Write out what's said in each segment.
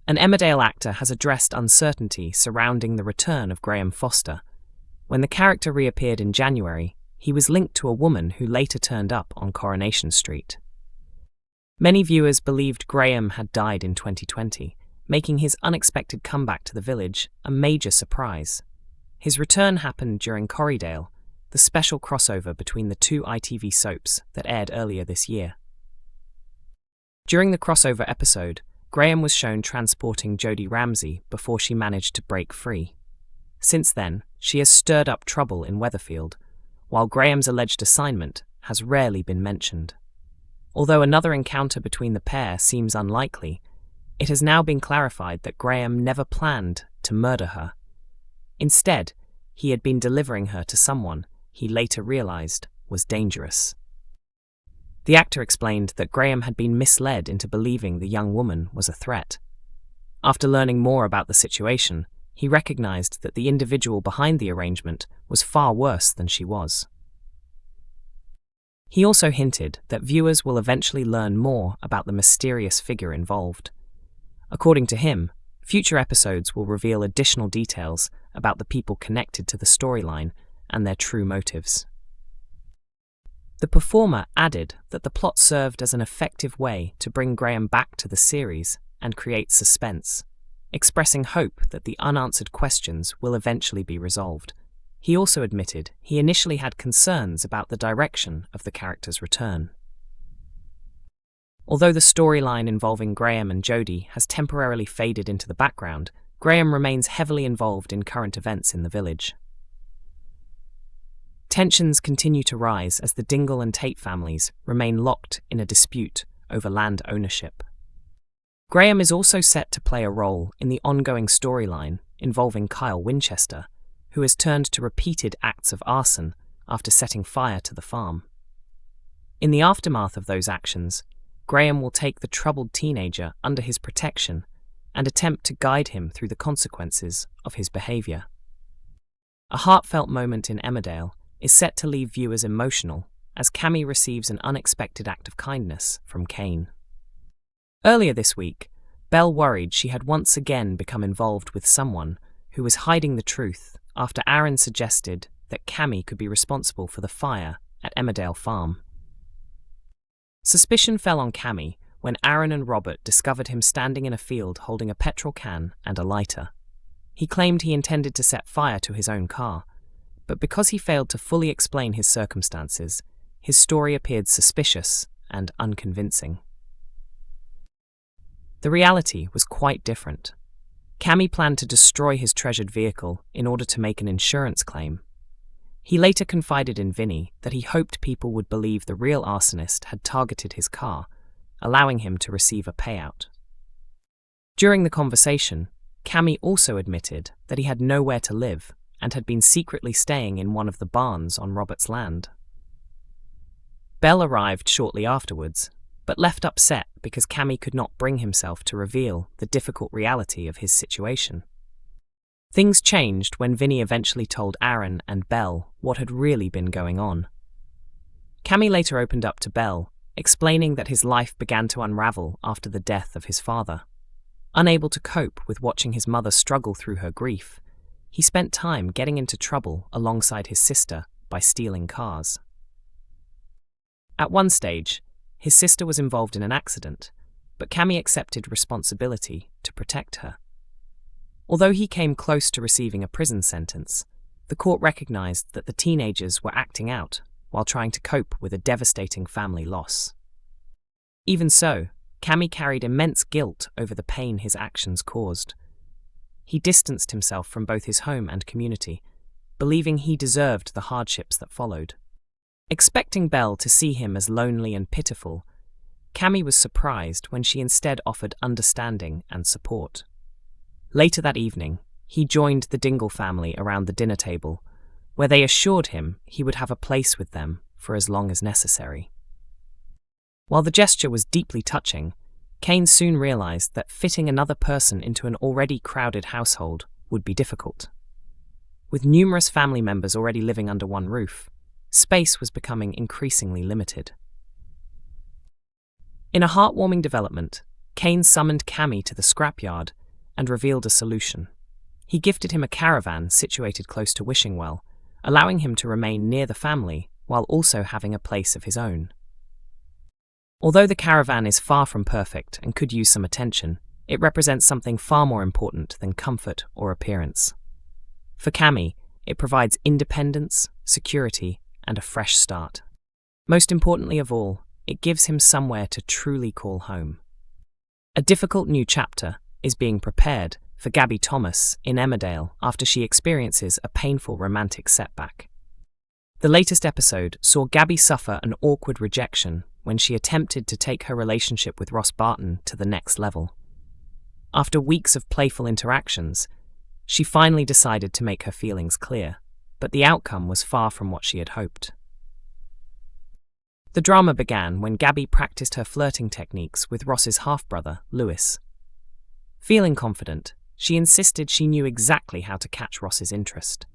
An Emmerdale actor has addressed uncertainty surrounding the return of Graham Foster. When the character reappeared in January, he was linked to a woman who later turned up on Coronation Street. Many viewers believed Graham had died in 2020, making his unexpected comeback to the village a major surprise. His return happened during Corriedale, the special crossover between the two ITV soaps that aired earlier this year. During the crossover episode, Graham was shown transporting Jodie Ramsey before she managed to break free. Since then, she has stirred up trouble in Weatherfield, while Graham's alleged assignment has rarely been mentioned. Although another encounter between the pair seems unlikely, it has now been clarified that Graham never planned to murder her. Instead, he had been delivering her to someone he later realized was dangerous. The actor explained that Graham had been misled into believing the young woman was a threat. After learning more about the situation, he recognized that the individual behind the arrangement was far worse than she was. He also hinted that viewers will eventually learn more about the mysterious figure involved. According to him, future episodes will reveal additional details about the people connected to the storyline and their true motives. The performer added that the plot served as an effective way to bring Graham back to the series and create suspense, expressing hope that the unanswered questions will eventually be resolved. He also admitted he initially had concerns about the direction of the character's return. Although the storyline involving Graham and Jodie has temporarily faded into the background, Graham remains heavily involved in current events in the village. Tensions continue to rise as the Dingle-Tate families remain locked in a dispute over land ownership. Graham is also set to play a role in the ongoing storyline involving Kyle Winchester, who has turned to repeated acts of arson after setting fire to the farm. In the aftermath of those actions, Graham will take the troubled teenager under his protection and attempt to guide him through the consequences of his behavior. A heartfelt moment in Emmerdale is set to leave viewers emotional as Cammy receives an unexpected act of kindness from Kane. Earlier this week, Belle worried she had once again become involved with someone who was hiding the truth after Aaron suggested that Cammy could be responsible for the fire at Emmerdale Farm. Suspicion fell on Cammy when Aaron and Robert discovered him standing in a field holding a petrol can and a lighter. He claimed he intended to set fire to his own car, but because he failed to fully explain his circumstances, his story appeared suspicious and unconvincing. The reality was quite different. Cammy planned to destroy his treasured vehicle in order to make an insurance claim. He later confided in Vinny that he hoped people would believe the real arsonist had targeted his car, allowing him to receive a payout. During the conversation, Cammy also admitted that he had nowhere to live and had been secretly staying in one of the barns on Robert's land. Belle arrived shortly afterwards, but left upset because Cammy could not bring himself to reveal the difficult reality of his situation. Things changed when Vinny eventually told Aaron and Belle what had really been going on. Cammy later opened up to Belle, explaining that his life began to unravel after the death of his father. Unable to cope with watching his mother struggle through her grief, he spent time getting into trouble alongside his sister by stealing cars. At one stage, his sister was involved in an accident, but Cammy accepted responsibility to protect her. Although he came close to receiving a prison sentence, the court recognized that the teenagers were acting out while trying to cope with a devastating family loss. Even so, Cammy carried immense guilt over the pain his actions caused. He distanced himself from both his home and community, believing he deserved the hardships that followed. Expecting Belle to see him as lonely and pitiful, Cammy was surprised when she instead offered understanding and support. Later that evening, he joined the Dingle family around the dinner table, where they assured him he would have a place with them for as long as necessary. While the gesture was deeply touching, Kane soon realized that fitting another person into an already crowded household would be difficult. With numerous family members already living under one roof, space was becoming increasingly limited. In a heartwarming development, Kane summoned Cammy to the scrapyard and revealed a solution. He gifted him a caravan situated close to Wishingwell, allowing him to remain near the family while also having a place of his own. Although the caravan is far from perfect and could use some attention, it represents something far more important than comfort or appearance. For Cammy, it provides independence, security, and a fresh start. Most importantly of all, it gives him somewhere to truly call home. A difficult new chapter is being prepared for Gabby Thomas in Emmerdale after she experiences a painful romantic setback. The latest episode saw Gabby suffer an awkward rejection when she attempted to take her relationship with Ross Barton to the next level. After weeks of playful interactions, she finally decided to make her feelings clear, but the outcome was far from what she had hoped. The drama began when Gabby practiced her flirting techniques with Ross's half-brother, Lewis. Feeling confident, she insisted she knew exactly how to catch Ross's interest.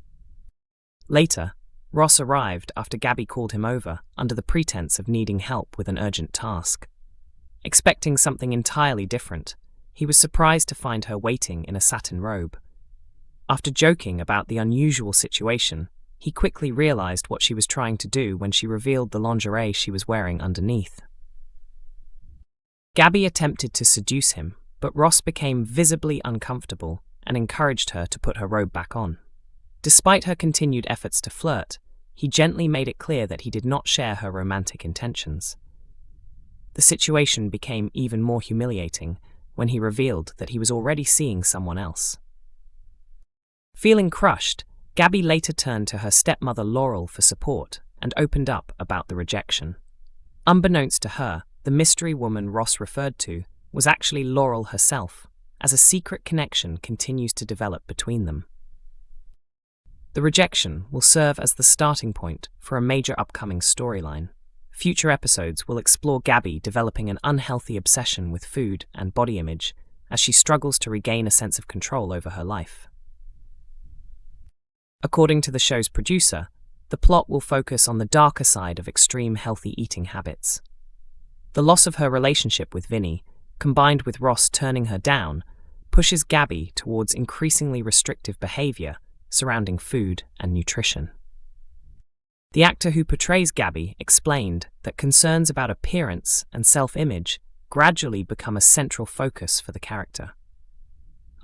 Later, Ross arrived after Gabby called him over under the pretense of needing help with an urgent task. Expecting something entirely different, he was surprised to find her waiting in a satin robe. After joking about the unusual situation, he quickly realized what she was trying to do when she revealed the lingerie she was wearing underneath. Gabby attempted to seduce him, but Ross became visibly uncomfortable and encouraged her to put her robe back on. Despite her continued efforts to flirt, he gently made it clear that he did not share her romantic intentions. The situation became even more humiliating when he revealed that he was already seeing someone else. Feeling crushed, Gabby later turned to her stepmother Laurel for support and opened up about the rejection. Unbeknownst to her, the mystery woman Ross referred to was actually Laurel herself, as a secret connection continues to develop between them. The rejection will serve as the starting point for a major upcoming storyline. Future episodes will explore Gabby developing an unhealthy obsession with food and body image as she struggles to regain a sense of control over her life. According to the show's producer, the plot will focus on the darker side of extreme healthy eating habits. The loss of her relationship with Vinny, combined with Ross turning her down, pushes Gabby towards increasingly restrictive behavior surrounding food and nutrition. The actor who portrays Gabby explained that concerns about appearance and self-image gradually become a central focus for the character.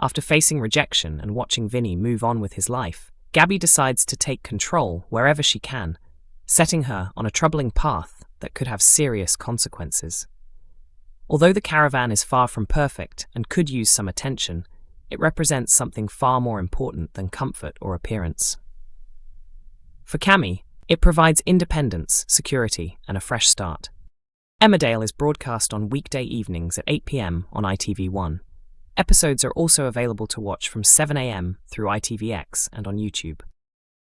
After facing rejection and watching Vinny move on with his life, Gabby decides to take control wherever she can, setting her on a troubling path that could have serious consequences. Although the caravan is far from perfect and could use some attention, it represents something far more important than comfort or appearance. For Cammy, it provides independence, security, and a fresh start. Emmerdale is broadcast on weekday evenings at 8 p.m. on ITV1. Episodes are also available to watch from 7 a.m. through ITVX and on YouTube.